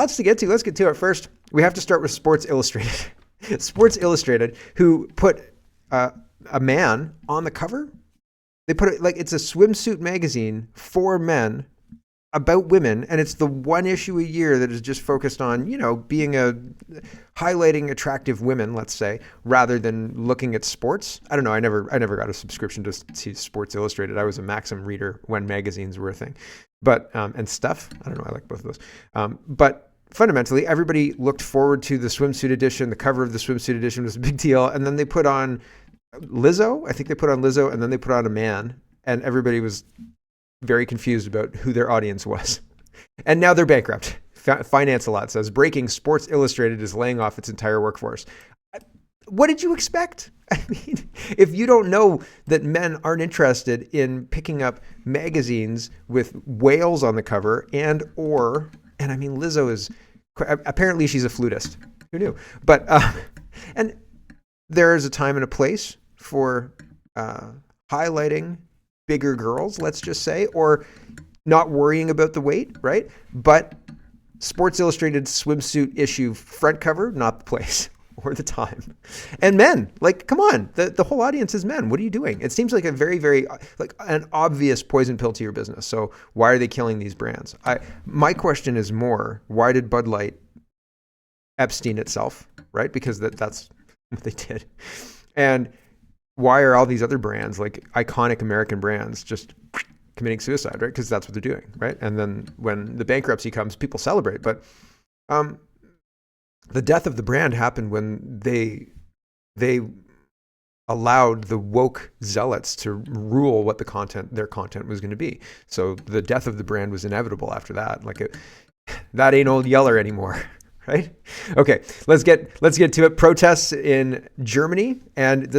Lots to get to. Let's get to it. First, we have to start with Sports Illustrated. Sports Illustrated, who put a man on the cover. They put it like it's a swimsuit magazine for men about women, and it's the one issue a year that is just focused on, being highlighting attractive women, let's say, rather than looking at sports. I don't know. I never got a subscription to Sports Illustrated. I was a Maxim reader when magazines were a thing, but and Stuff. I don't know. I like both of those. But fundamentally, everybody looked forward to the swimsuit edition. The cover of the swimsuit edition was a big deal, and then they put on Lizzo. I think they put on Lizzo, and then they put on a man, and everybody was very confused about who their audience was. And now they're bankrupt. Finance a Lot says, breaking, Sports Illustrated is laying off its entire workforce. What did you expect? I mean, if you don't know that men aren't interested in picking up magazines with whales on the cover and I mean, Lizzo is, apparently she's a flutist. Who knew? But, and there is a time and a place for highlighting bigger girls, let's just say, or not worrying about the weight, right? But Sports Illustrated swimsuit issue front cover, not the place or the time. And men, like, come on, the whole audience is men. What are you doing? It seems like a very, very, like an obvious poison pill to your business. So why are they killing these brands? My question is more, why did Bud Light Epstein itself, right? Because that's what they did. And why are all these other brands, like iconic American brands, just committing suicide, right? Because that's what they're doing, right? And then when the bankruptcy comes, people celebrate. But the death of the brand happened when they allowed the woke zealots to rule what their content was going to be. So the death of the brand was inevitable after that. That ain't old Yeller anymore. Right? Okay, let's get to it. Protests in Germany, and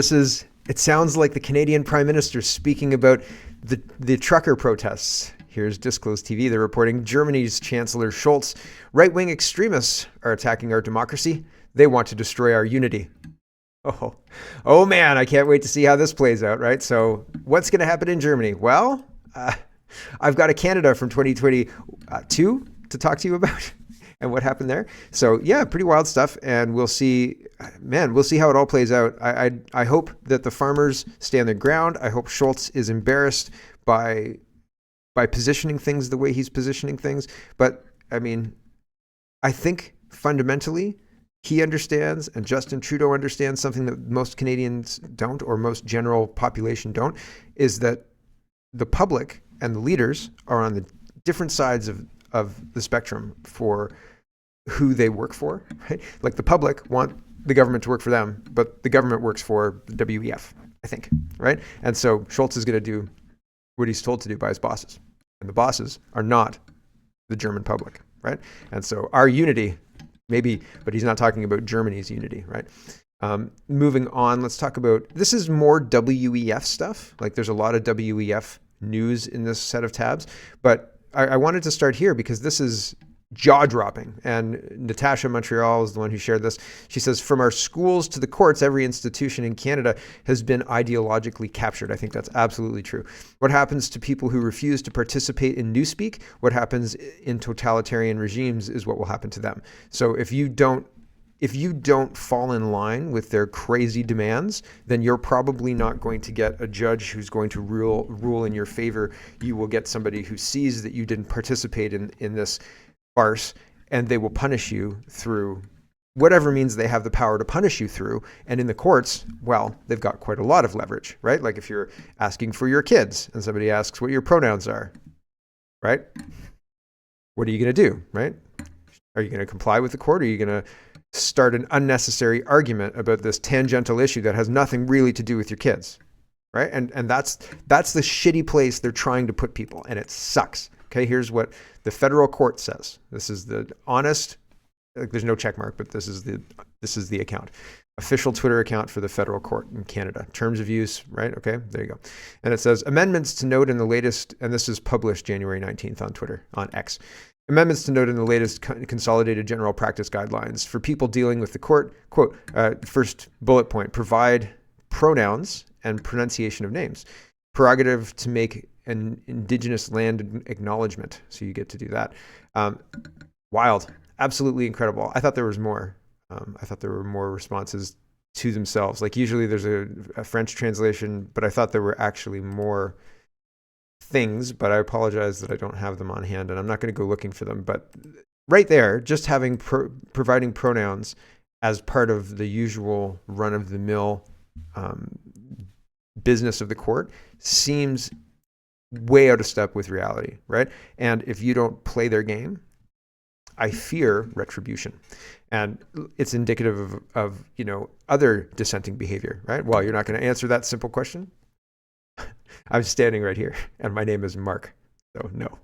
it sounds like the Canadian Prime Minister speaking about the trucker protests. Here's Disclosed TV. They're reporting Germany's Chancellor Scholz, right-wing extremists are attacking our democracy. They want to destroy our unity. Oh man, I can't wait to see how this plays out, right? So what's going to happen in Germany? Well, I've got a Canada from 2022 to talk to you about. And what happened there. So yeah, pretty wild stuff. And we'll see how it all plays out. I hope that the farmers stand their ground. I hope Scholz is embarrassed by positioning things the way he's positioning things. But I mean, I think fundamentally he understands and Justin Trudeau understands something that most Canadians don't, or most general population don't, is that the public and the leaders are on the different sides of the spectrum for who they work for, right? Like the public want the government to work for them, but the government works for the WEF, I think, right? And so Scholz is going to do what he's told to do by his bosses. And the bosses are not the German public, right? And so our unity, maybe, but he's not talking about Germany's unity, right? Moving on, let's talk about, this is more WEF stuff. Like there's a lot of WEF news in this set of tabs, but I wanted to start here because this is jaw-dropping. And Natasha Montreal is the one who shared this. She says, from our schools to the courts, every institution in Canada has been ideologically captured. I think that's absolutely true. What happens to people who refuse to participate in newspeak? What happens in totalitarian regimes is what will happen to them. So if you don't fall in line with their crazy demands, then you're probably not going to get a judge who's going to rule in your favor. You will get somebody who sees that you didn't participate in this farce, and they will punish you through whatever means they have the power to punish you through. And in the courts, well, they've got quite a lot of leverage, right? Like if you're asking for your kids and somebody asks what your pronouns are, right? What are you going to do, right? Are you going to comply with the court? Or are you going to start an unnecessary argument about this tangential issue that has nothing really to do with your kids, right? And that's the shitty place they're trying to put people, and it sucks. Okay, here's what the federal court says. This is the honest, there's no check mark, but this is the account. Official Twitter account for the federal court in Canada. Terms of use, right? Okay, there you go. And it says, amendments to note in the latest, and this is published January 19th on Twitter, on X. Amendments to note in the latest consolidated general practice guidelines for people dealing with the court, quote, first bullet point, provide pronouns and pronunciation of names. Prerogative to make an indigenous land acknowledgement. So you get to do that. Wild. absolutely incredible. I thought there was more. I thought there were more responses to themselves. Like usually there's a French translation, but I thought there were actually more things, but I apologize that I don't have them on hand and I'm not going to go looking for them. But right there, just having providing pronouns as part of the usual run-of-the-mill business of the court seems way out of step with reality, right? And if you don't play their game, I fear retribution. And it's indicative of other dissenting behavior, right? Well, you're not going to answer that simple question. I'm standing right here, and my name is Mark, so no.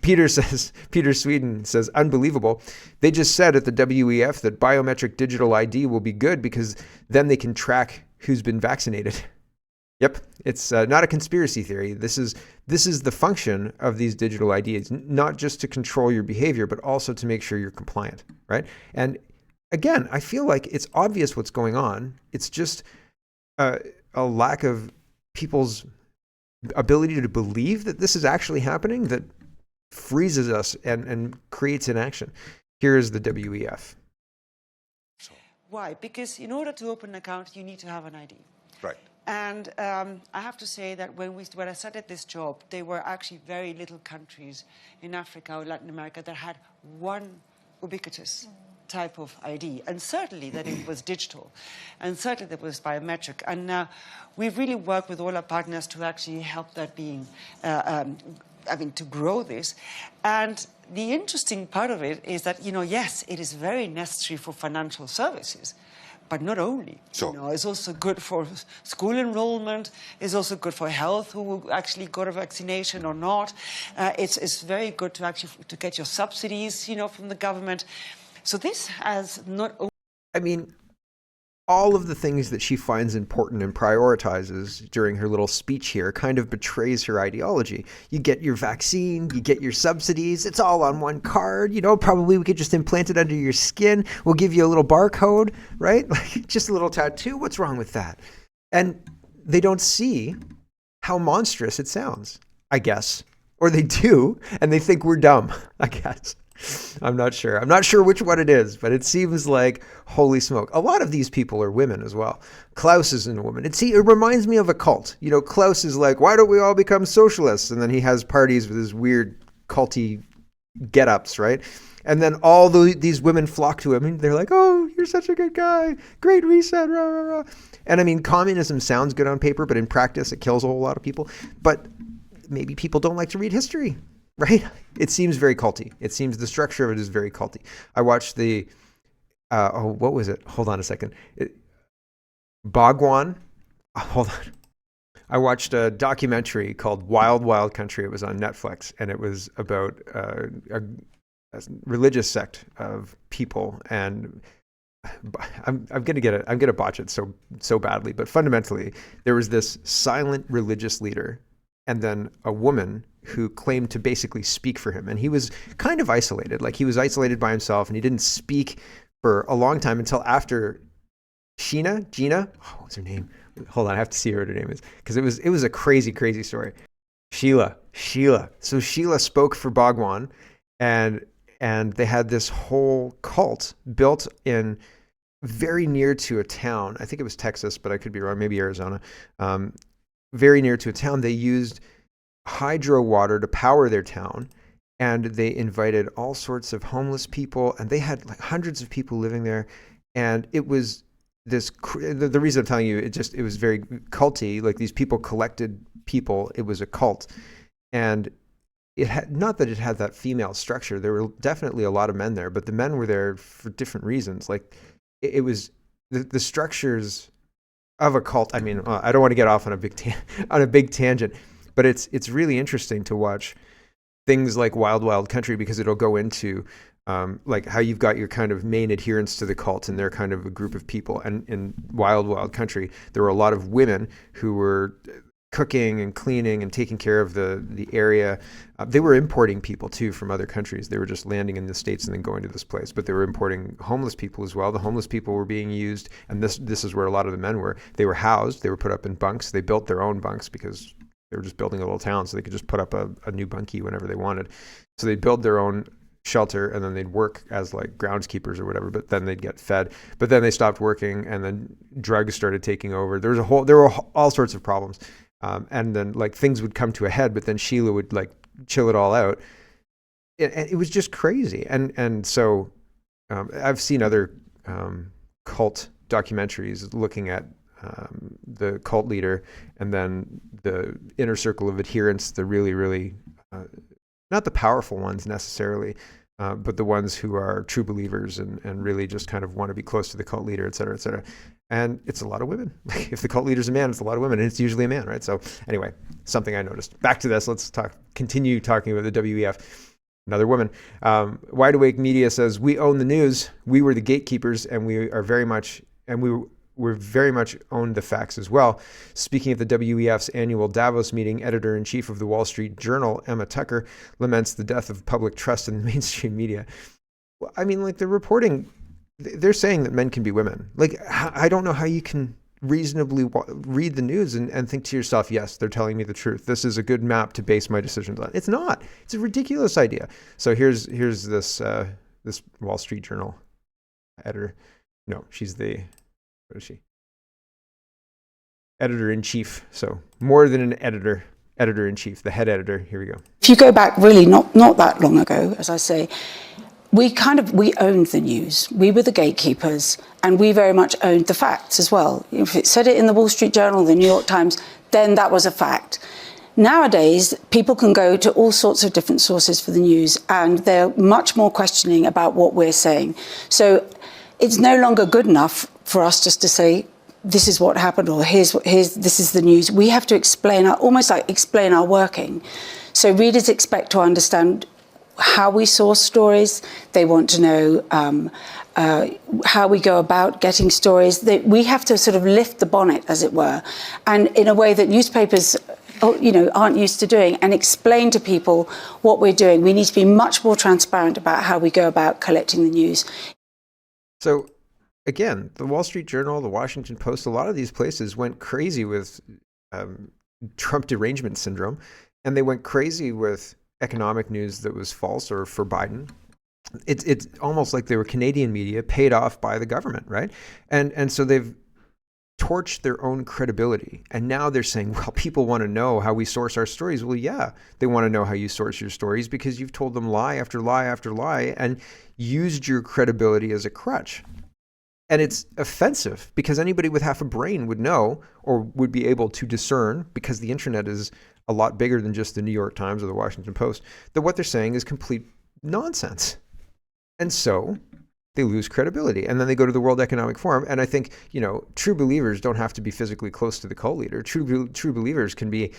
Peter Sweden says, unbelievable. They just said at the WEF that biometric digital ID will be good because then they can track who's been vaccinated. Yep, it's not a conspiracy theory. This is the function of these digital IDs, not just to control your behavior, but also to make sure you're compliant, right? And again, I feel like it's obvious what's going on. It's just a lack of people's ability to believe that this is actually happening that freezes us and creates inaction. Here is the WEF. Why? Because in order to open an account, you need to have an ID. Right. And I have to say that when I started this job, there were actually very little countries in Africa or Latin America that had one ubiquitous type of ID, and certainly that it was digital, and certainly that was biometric. And we've really worked with all our partners to actually help that being, to grow this. And the interesting part of it is that, yes, it is very necessary for financial services, but not only. Sure. It's also good for school enrollment. It's also good for health, who actually got a vaccination or not. It's very good to actually to get your subsidies, from the government. So this has not. I mean, all of the things that she finds important and prioritizes during her little speech here kind of betrays her ideology. You get your vaccine, you get your subsidies, it's all on one card, probably we could just implant it under your skin. We'll give you a little barcode, right? Like just a little tattoo. What's wrong with that? And they don't see how monstrous it sounds, I guess. Or they do, and they think we're dumb, I guess. I'm not sure. I'm not sure which one it is, but it seems like holy smoke. A lot of these people are women as well. Klaus isn't a woman. It reminds me of a cult. Klaus is like, why don't we all become socialists? And then he has parties with his weird culty get-ups, right? And then all these women flock to him, and they're like, oh, you're such a good guy. Great reset, rah, rah, rah. And I mean, communism sounds good on paper, but in practice, it kills a whole lot of people. But maybe people don't like to read history. Right? It seems very culty. It seems the structure of it is very culty. I watched what was it? Hold on a second. Bhagwan. Hold on. I watched a documentary called Wild Wild Country. It was on Netflix, and it was about a religious sect of people. And I'm gonna botch it so badly. But fundamentally, there was this silent religious leader, and then a woman who claimed to basically speak for him. And he was kind of isolated. Like he was isolated by himself and he didn't speak for a long time until after Gina? What's her name? Hold on, I have to see what her name is. Because it was a crazy, crazy story. Sheila. So Sheila spoke for Bhagwan and they had this whole cult built in very near to a town. I think it was Texas, but I could be wrong, maybe Arizona. Very near to a town. They used hydro water to power their town, and they invited all sorts of homeless people, and they had like hundreds of people living there. And it was this, the reason I'm telling you, it was very culty. Like these people collected people. It was a cult. And it had, not that it had that female structure. There were definitely a lot of men there, but the men were there for different reasons. Like it was the structures of a cult. I mean, I don't want to get off on a big tangent, but it's really interesting to watch things like Wild Wild Country, because it'll go into like how you've got your kind of main adherents to the cult, and they're kind of a group of people. And in Wild Wild Country, there were a lot of women who were cooking and cleaning and taking care of the area. They were importing people too from other countries. They were just landing in the States and then going to this place, but they were importing homeless people as well. The homeless people were being used, and this is where a lot of the men were. They were housed. They were put up in bunks. They built their own bunks because they were just building a little town, so they could just put up a new bunkie whenever they wanted. So they built their own shelter, and then they'd work as like groundskeepers or whatever, but then they'd get fed. But then they stopped working, and then drugs started taking over. There were all sorts of problems. And then like things would come to a head, but then Sheila would like chill it all out. It was just crazy. And so I've seen other cult documentaries looking at the cult leader, and then the inner circle of adherents, the really, really, not the powerful ones necessarily, but the ones who are true believers and really just kind of want to be close to the cult leader, et cetera, et cetera. And it's a lot of women. If the cult leader's a man, it's a lot of women, and it's usually a man, right? So anyway, something I noticed. Back to this. Let's continue talking about the WEF. Another woman. Wide Awake Media says, we own the news. We were the gatekeepers, and we are very much, and we're very much owned the facts as well. Speaking at the WEF's annual Davos meeting, editor-in-chief of the Wall Street Journal, Emma Tucker, laments the death of public trust in the mainstream media. Well, I mean, like, the reporting, they're saying that men can be women. Like, I don't know how you can reasonably read the news and think to yourself, yes, they're telling me the truth. This is a good map to base my decisions on. It's not. It's a ridiculous idea. So here's this Wall Street Journal editor. No, she's the, what is she? Editor-in-chief. So more than an editor, editor-in-chief, the head editor. Here we go. If you go back really not that long ago, as I say, we owned the news. We were the gatekeepers, and we very much owned the facts as well. If it said it in the Wall Street Journal, the New York Times, then that was a fact. Nowadays, people can go to all sorts of different sources for the news, and they're much more questioning about what we're saying. So it's no longer good enough for us just to say, this is what happened, or this is the news. We have to explain our working. So readers expect to understand how we source stories. They want to know how we go about getting stories. We have to sort of lift the bonnet, as it were, and in a way that newspapers aren't used to doing, and explain to people what we're doing. We need to be much more transparent about how we go about collecting the news. So again, the Wall Street Journal, the Washington Post, a lot of these places went crazy with Trump derangement syndrome, and they went crazy with economic news that was false or for Biden. It's almost like they were Canadian media paid off by the government, right? And so they've torched their own credibility. And now they're saying, well, people want to know how we source our stories. Well, yeah, they want to know how you source your stories because you've told them lie after lie after lie and used your credibility as a crutch. And it's offensive because anybody with half a brain would know or would be able to discern, because the internet is a lot bigger than just the New York Times or the Washington Post, that what they're saying is complete nonsense. And so they lose credibility. And then they go to the World Economic Forum. And I think, true believers don't have to be physically close to the cult leader. True believers can be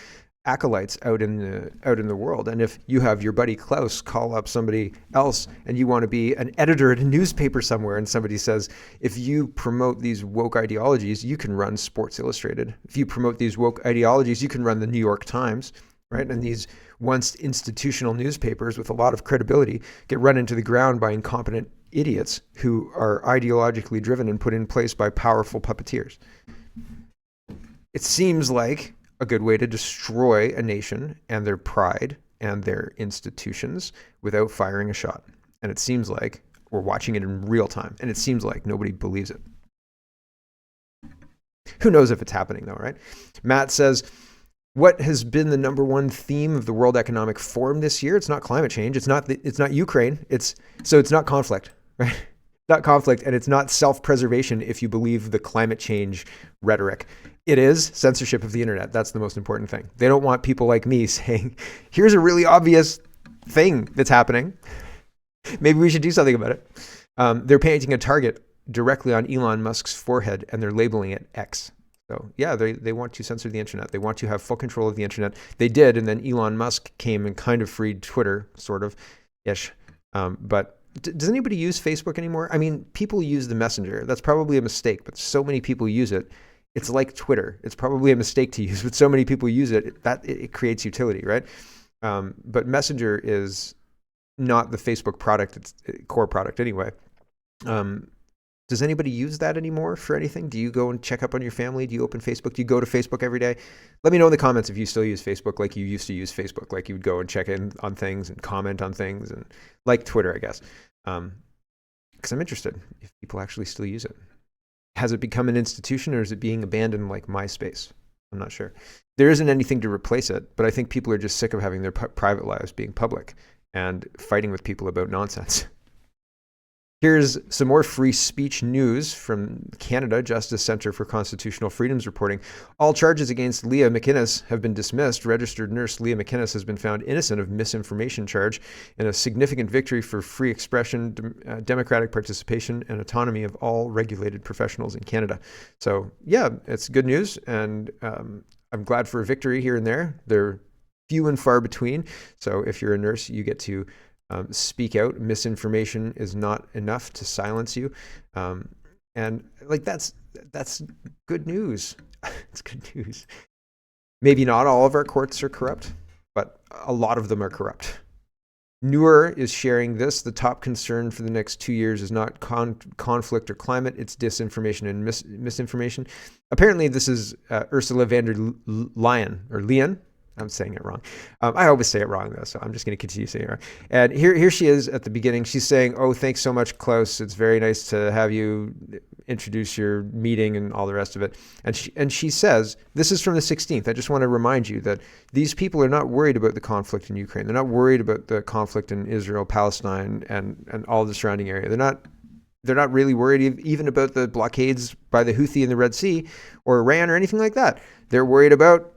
acolytes out in the world. And if you have your buddy Klaus call up somebody else and you want to be an editor at a newspaper somewhere, and somebody says, if you promote these woke ideologies, you can run Sports Illustrated. If you promote these woke ideologies, you can run the New York Times, right? And these once institutional newspapers with a lot of credibility get run into the ground by incompetent idiots who are ideologically driven and put in place by powerful puppeteers. It seems like a good way to destroy a nation and their pride and their institutions without firing a shot. And it seems like we're watching it in real time, and it seems like nobody believes it. Who knows if it's happening though, right? Matt says, what has been the number one theme of the World Economic Forum this year? It's not climate change. It's not Ukraine. It's not conflict, right? Not conflict, and it's not self-preservation if you believe the climate change rhetoric. It is censorship of the internet. That's the most important thing. They don't want people like me saying, here's a really obvious thing that's happening. Maybe we should do something about it. They're painting a target directly on Elon Musk's forehead, and they're labeling it X. So yeah, they want to censor the internet. They want to have full control of the internet. They did, and then Elon Musk came and kind of freed Twitter, sort of, ish. But does anybody use Facebook anymore? I mean, people use the Messenger. That's probably a mistake, but so many people use it. It's like Twitter. It's probably a mistake to use, but so many people use it that it creates utility, right? But Messenger is not the Facebook product. It's core product anyway. Does anybody use that anymore for anything? Do you go and check up on your family? Do you open Facebook? Do you go to Facebook every day? Let me know in the comments if you still use Facebook like you used to use Facebook, like you would go and check in on things and comment on things, and like Twitter, I guess. Because I'm interested if people actually still use it. Has it become an institution, or is it being abandoned like MySpace? I'm not sure. There isn't anything to replace it, but I think people are just sick of having their private lives being public and fighting with people about nonsense. Here's some more free speech news from Canada Justice Centre for Constitutional Freedoms reporting. All charges against Leah McInnes have been dismissed. Registered nurse Leah McInnes has been found innocent of misinformation charge in a significant victory for free expression, democratic participation, and autonomy of all regulated professionals in Canada. So yeah, it's good news, and I'm glad for a victory here and there. They're few and far between. So if you're a nurse, you get to speak out. Misinformation is not enough to silence you, and like that's good news. It's good news. Maybe not all of our courts are corrupt, but a lot of them are corrupt. Noor is sharing this. The top concern for the next 2 years is not conflict or climate, it's disinformation and misinformation. Apparently this is Ursula von der Leyen, or Leyen. I'm saying it wrong. I always say it wrong, though, so I'm just going to continue saying it wrong. And here she is at the beginning. She's saying, oh, thanks so much, Klaus. It's very nice to have you introduce your meeting and all the rest of it. And she says, this is from the 16th. I just want to remind you that these people are not worried about the conflict in Ukraine. They're not worried about the conflict in Israel, Palestine, and all the surrounding area. They're not really worried even about the blockades by the Houthi in the Red Sea or Iran or anything like that. They're worried about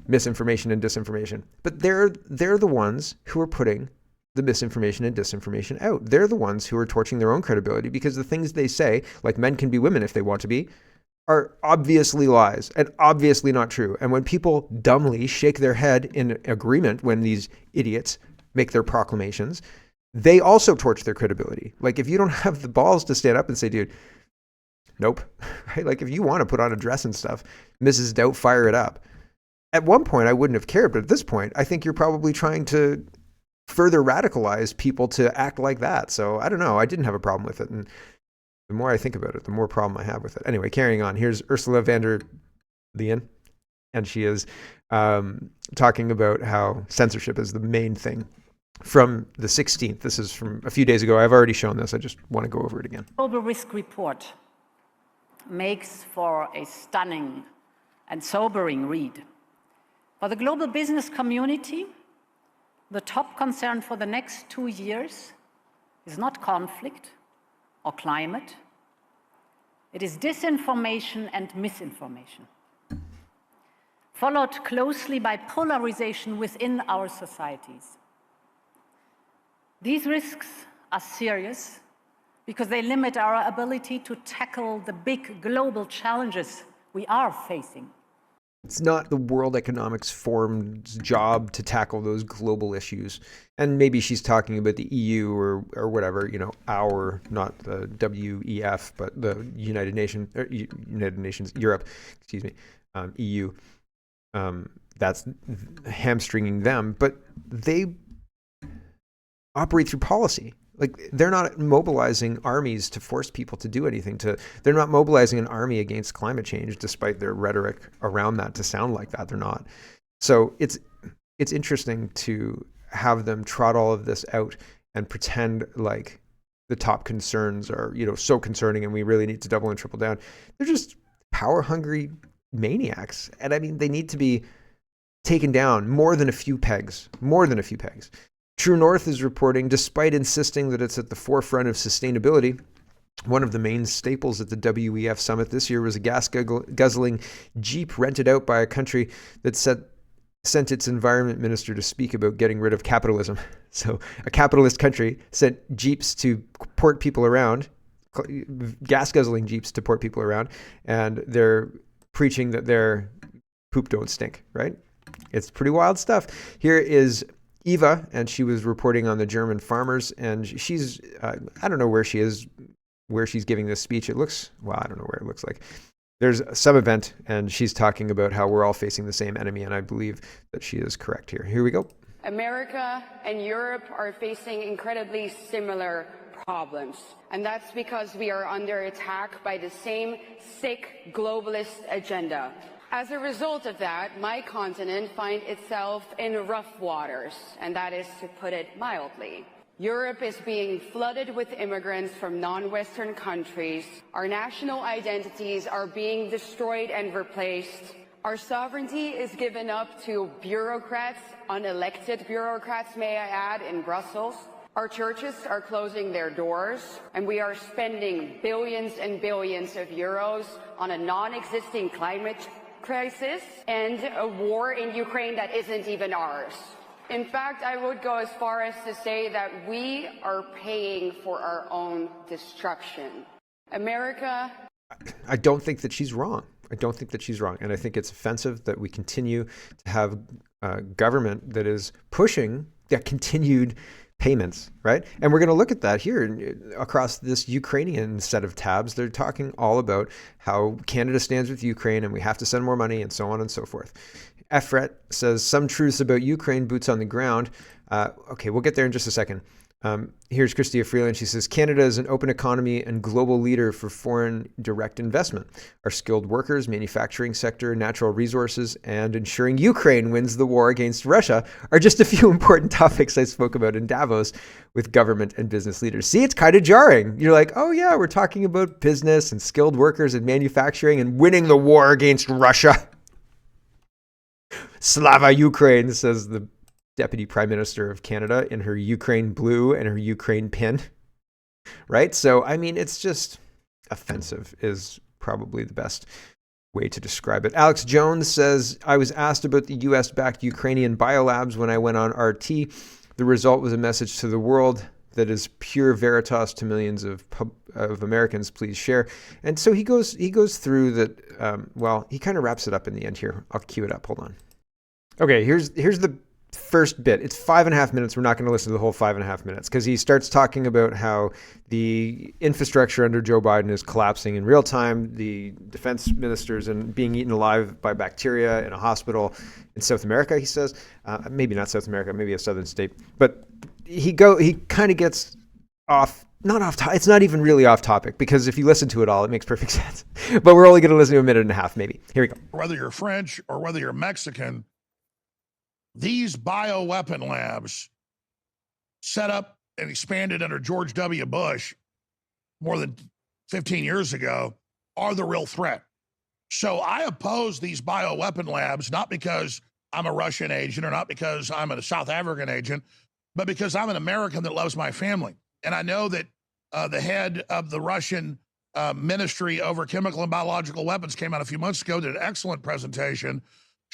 misinformation and disinformation. But they're the ones who are putting the misinformation and disinformation out. They're the ones who are torching their own credibility, because the things they say, like men can be women if they want to be, are obviously lies and obviously not true. And when people dumbly shake their head in agreement when these idiots make their proclamations, they also torch their credibility. Like, if you don't have the balls to stand up and say, dude, nope, right? Like, if you want to put on a dress and stuff, Mrs. Doubt, fire it up. At one point, I wouldn't have cared, but at this point, I think you're probably trying to further radicalize people to act like that. So I don't know. I didn't have a problem with it. And the more I think about it, the more problem I have with it. Anyway, carrying on. Here's Ursula von der Leyen, and she is talking about how censorship is the main thing from the 16th. This is from a few days ago. I've already shown this. I just want to go over it again. Global Risk Report makes for a stunning and sobering read. For the global business community, the top concern for the next 2 years is not conflict or climate. It is disinformation and misinformation, followed closely by polarization within our societies. These risks are serious because they limit our ability to tackle the big global challenges we are facing. It's not the World Economic Forum's job to tackle those global issues. And maybe she's talking about the EU or whatever, not the WEF, but the United Nations, Europe, EU. That's hamstringing them, but they operate through policy. Like, they're not mobilizing armies to force people to do anything. They're not mobilizing an army against climate change, despite their rhetoric around that to sound like that. They're not. So it's interesting to have them trot all of this out and pretend like the top concerns are, so concerning and we really need to double and triple down. They're just power-hungry maniacs. And I mean, they need to be taken down more than a few pegs. True North is reporting, despite insisting that it's at the forefront of sustainability, one of the main staples at the WEF summit this year was a gas-guzzling Jeep rented out by a country that sent its environment minister to speak about getting rid of capitalism. So a capitalist country sent Jeeps to port people around, gas-guzzling Jeeps to port people around, and they're preaching that their poop don't stink, right? It's pretty wild stuff. Here is Eva, and she was reporting on the German farmers, and she's, I don't know where she is, where she's giving this speech. I don't know where it looks like. There's some event, and she's talking about how we're all facing the same enemy, and I believe that she is correct here. Here we go. America and Europe are facing incredibly similar problems. And that's because we are under attack by the same sick globalist agenda. As a result of that, my continent finds itself in rough waters, and that is to put it mildly. Europe is being flooded with immigrants from non-Western countries. Our national identities are being destroyed and replaced. Our sovereignty is given up to bureaucrats, unelected bureaucrats, may I add, in Brussels. Our churches are closing their doors, and we are spending billions and billions of euros on a non-existing climate crisis and a war in Ukraine that isn't even ours. In fact, I would go as far as to say that we are paying for our own destruction. America... I don't think that she's wrong. I don't think that she's wrong. And I think it's offensive that we continue to have a government that is pushing that continued payments, right? And we're going to look at that here across this Ukrainian set of tabs. They're talking all about how Canada stands with Ukraine and we have to send more money and so on and so forth. Efret says some truths about Ukraine, boots on the ground. Okay, we'll get there in just a second. Here's Christia Freeland. She says, Canada is an open economy and global leader for foreign direct investment. Our skilled workers, manufacturing sector, natural resources, and ensuring Ukraine wins the war against Russia are just a few important topics I spoke about in Davos with government and business leaders. See, it's kind of jarring. You're like, oh yeah, we're talking about business and skilled workers and manufacturing and winning the war against Russia. Slava Ukraine, says the Deputy Prime Minister of Canada in her Ukraine blue and her Ukraine pin, right? So, I mean, it's just offensive is probably the best way to describe it. Alex Jones says, I was asked about the US-backed Ukrainian biolabs when I went on RT. The result was a message to the world that is pure veritas to millions of Americans. Please share. And so he goes through that. Well, he kind of wraps it up in the end here. I'll cue it up. Hold on. Okay, here's the first bit. It's 5.5 minutes. We're not going to listen to the whole 5.5 minutes because he starts talking about how the infrastructure under Joe Biden is collapsing in real time. The defense ministers and being eaten alive by bacteria in a hospital in South America, he says. Maybe not South America, maybe a southern state. But he kind of gets off. It's not even really off topic because if you listen to it all, it makes perfect sense. But we're only going to listen to a minute and a half, maybe. Here we go. Whether you're French or whether you're Mexican, these bioweapon labs set up and expanded under George W. Bush more than 15 years ago are the real threat. So I oppose these bioweapon labs, not because I'm a Russian agent or not because I'm a South African agent, but because I'm an American that loves my family. And I know that the head of the Russian Ministry over Chemical and Biological Weapons came out a few months ago, did an excellent presentation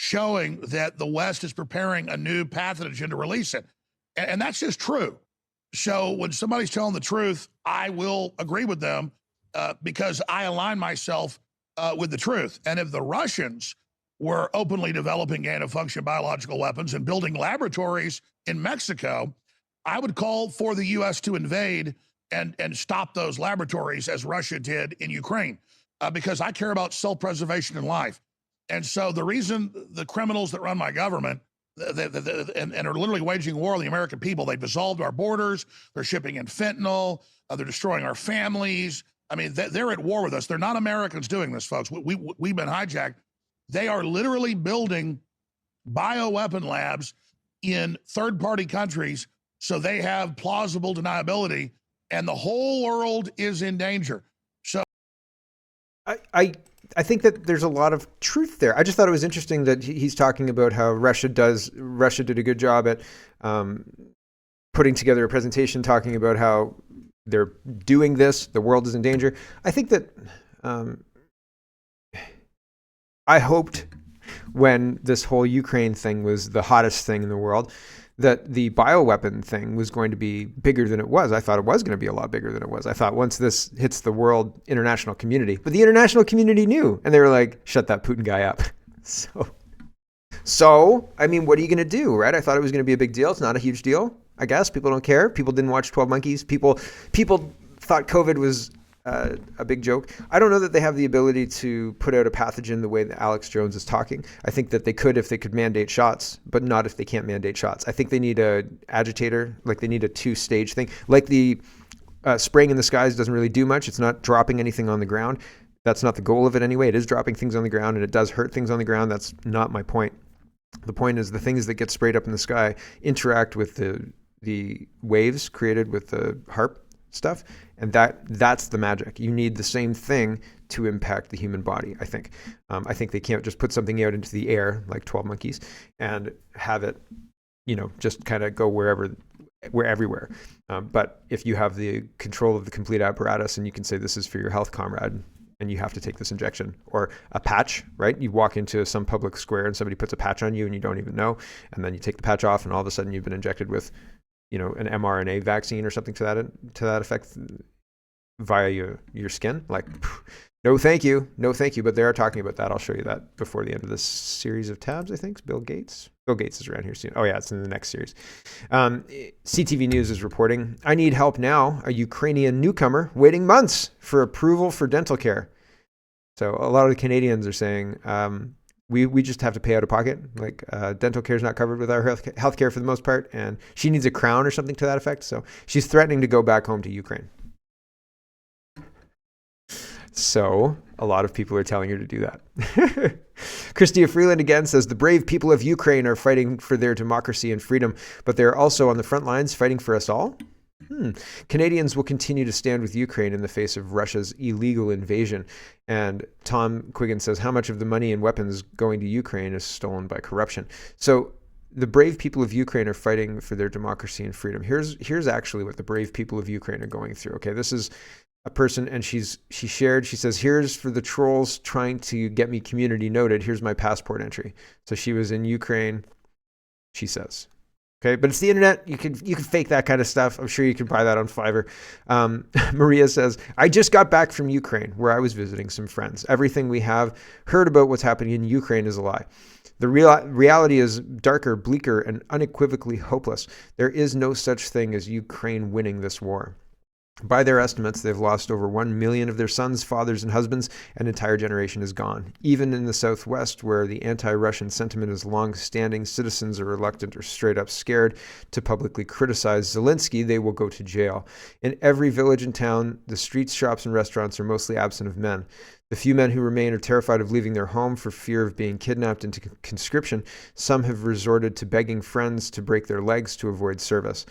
showing that the West is preparing a new pathogen to release it. And that's just true. So when somebody's telling the truth, I will agree with them because I align myself with the truth. And if the Russians were openly developing gain-of-function biological weapons and building laboratories in Mexico, I would call for the U.S. to invade and stop those laboratories as Russia did in Ukraine because I care about self-preservation and life. And so the reason the criminals that run my government and are literally waging war on the American people, they've dissolved our borders, they're shipping in fentanyl, they're destroying our families. I mean, they're at war with us. They're not Americans doing this, folks. We've been hijacked. They are literally building bioweapon labs in third-party countries so they have plausible deniability, and the whole world is in danger. So I think that there's a lot of truth there. I just thought it was interesting that he's talking about how Russia did a good job at putting together a presentation talking about how they're doing this, the world is in danger. I think that I hoped when this whole Ukraine thing was the hottest thing in the world, that the bioweapon thing was going to be bigger than it was. I thought it was going to be a lot bigger than it was. I thought once this hits the world international community, but the international community knew, and they were like, shut that Putin guy up. So, I mean, what are you going to do, right? I thought it was going to be a big deal. It's not a huge deal, I guess. People don't care. People didn't watch 12 Monkeys. People thought COVID was a big joke. I don't know that they have the ability to put out a pathogen the way that Alex Jones is talking. I think that they could if they could mandate shots, but not if they can't mandate shots. I think they need a agitator, like they need a 2-stage thing, like the spraying in the skies doesn't really do much. It's not dropping anything on the ground. That's not the goal of it anyway. It is dropping things on the ground, and it does hurt things on the ground. That's not my point. The point is the things that get sprayed up in the sky interact with the waves created with the HAARP stuff, and that's the magic. You need the same thing to impact the human body, I think. I think they can't just put something out into the air like 12 monkeys and have it, just kind of go everywhere. But if you have the control of the complete apparatus and you can say this is for your health, comrade, and you have to take this injection, or a patch, right? You walk into some public square and somebody puts a patch on you and you don't even know, and then you take the patch off and all of a sudden you've been injected with, an mRNA vaccine or something to that effect via your skin. Like, no, thank you. But they are talking about that. I'll show you that before the end of this series of tabs, I think. Bill Gates is around here soon. Oh yeah, it's in the next series. CTV News is reporting, I need help now. A Ukrainian newcomer waiting months for approval for dental care. So a lot of the Canadians are saying, we just have to pay out of pocket. Like, dental care is not covered with our health care for the most part. And she needs a crown or something to that effect. So she's threatening to go back home to Ukraine. So a lot of people are telling her to do that. Christia Freeland again says, the brave people of Ukraine are fighting for their democracy and freedom, but they're also on the front lines fighting for us all. Canadians will continue to stand with Ukraine in the face of Russia's illegal invasion. And Tom Quiggin says, how much of the money and weapons going to Ukraine is stolen by corruption? So the brave people of Ukraine are fighting for their democracy and freedom. Here's actually what the brave people of Ukraine are going through. Okay, this is a person, and she says, here's for the trolls trying to get me community noted. Here's my passport entry. So she was in Ukraine, she says. Okay, but it's the internet. You can fake that kind of stuff. I'm sure you can buy that on Fiverr. Maria says, I just got back from Ukraine, where I was visiting some friends. Everything we have heard about what's happening in Ukraine is a lie. The reality is darker, bleaker, and unequivocally hopeless. There is no such thing as Ukraine winning this war. By their estimates, they've lost over 1 million of their sons, fathers, and husbands. An entire generation is gone. Even in the Southwest, where the anti-Russian sentiment is long-standing, citizens are reluctant or straight up scared to publicly criticize Zelensky. They will go to jail. In every village and town, the streets, shops, and restaurants are mostly absent of men. The few men who remain are terrified of leaving their home for fear of being kidnapped into conscription. Some have resorted to begging friends to break their legs to avoid service.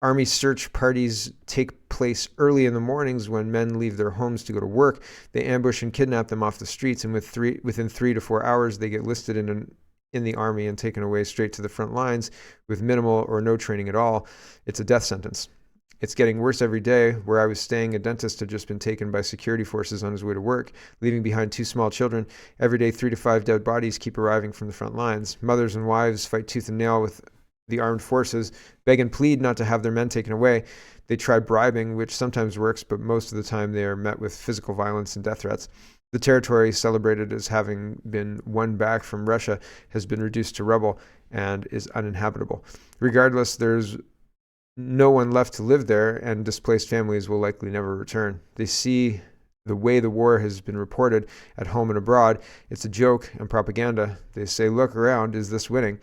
Army search parties take place early in the mornings when men leave their homes to go to work. They ambush and kidnap them off the streets, and within 3 to 4 hours, they get listed in the army and taken away straight to the front lines with minimal or no training at all. It's a death sentence. It's getting worse every day. Where I was staying, a dentist had just been taken by security forces on his way to work, leaving behind 2 small children. Every day, 3 to 5 dead bodies keep arriving from the front lines. Mothers and wives fight tooth and nail with the armed forces, beg and plead not to have their men taken away. They try bribing, which sometimes works, but most of the time they are met with physical violence and death threats. The territory celebrated as having been won back from Russia has been reduced to rubble and is uninhabitable. Regardless, there's no one left to live there, and displaced families will likely never return. They see the way the war has been reported at home and abroad. It's a joke and propaganda. They say, look around, is this winning?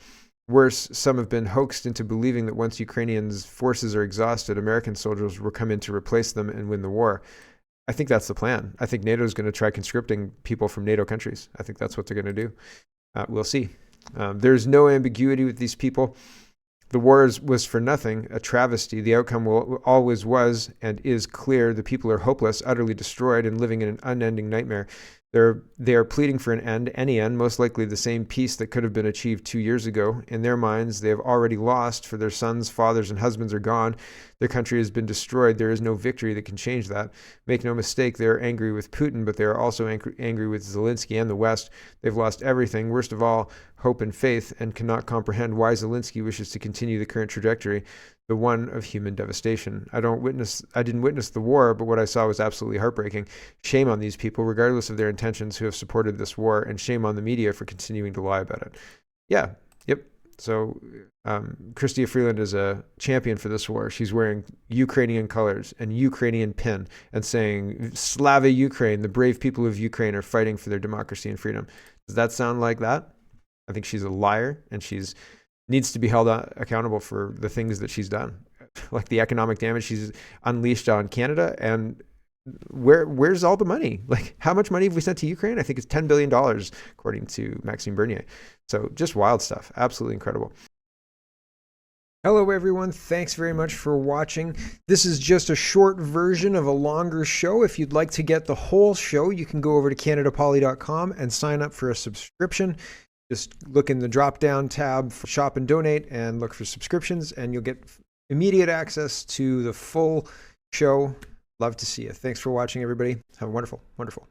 Worse, some have been hoaxed into believing that once Ukrainians' forces are exhausted, American soldiers will come in to replace them and win the war. I think that's the plan. I think NATO is going to try conscripting people from NATO countries. I think that's what they're going to do. We'll see. There's no ambiguity with these people. The war was for nothing, a travesty. The outcome always was and is clear. The people are hopeless, utterly destroyed, and living in an unending nightmare. They are pleading for an end, any end, most likely the same peace that could have been achieved 2 years ago. In their minds, they have already lost, for their sons, fathers, and husbands are gone. Their country has been destroyed. There is no victory that can change that. Make no mistake, they are angry with Putin, but they are also angry with Zelensky and the West. They've lost everything, worst of all, hope and faith, and cannot comprehend why Zelensky wishes to continue the current trajectory, the one of human devastation. I didn't witness the war, but what I saw was absolutely heartbreaking. Shame on these people, regardless of their intentions, who have supported this war, and shame on the media for continuing to lie about it. Yeah, yep. So Christia Freeland is a champion for this war. She's wearing Ukrainian colors and Ukrainian pin and saying, Slava Ukraine, the brave people of Ukraine are fighting for their democracy and freedom. Does that sound like that? I think she's a liar, and needs to be held accountable for the things that she's done. like the economic damage she's unleashed on Canada. And where's all the money? Like, how much money have we sent to Ukraine? I think it's $10 billion, according to Maxime Bernier. So just wild stuff. Absolutely incredible. Hello, everyone. Thanks very much for watching. This is just a short version of a longer show. If you'd like to get the whole show, you can go over to CanadaPoly.com and sign up for a subscription. Just look in the drop-down tab for Shop and Donate and look for subscriptions, and you'll get immediate access to the full show. Love to see you. Thanks for watching, everybody. Have a wonderful, wonderful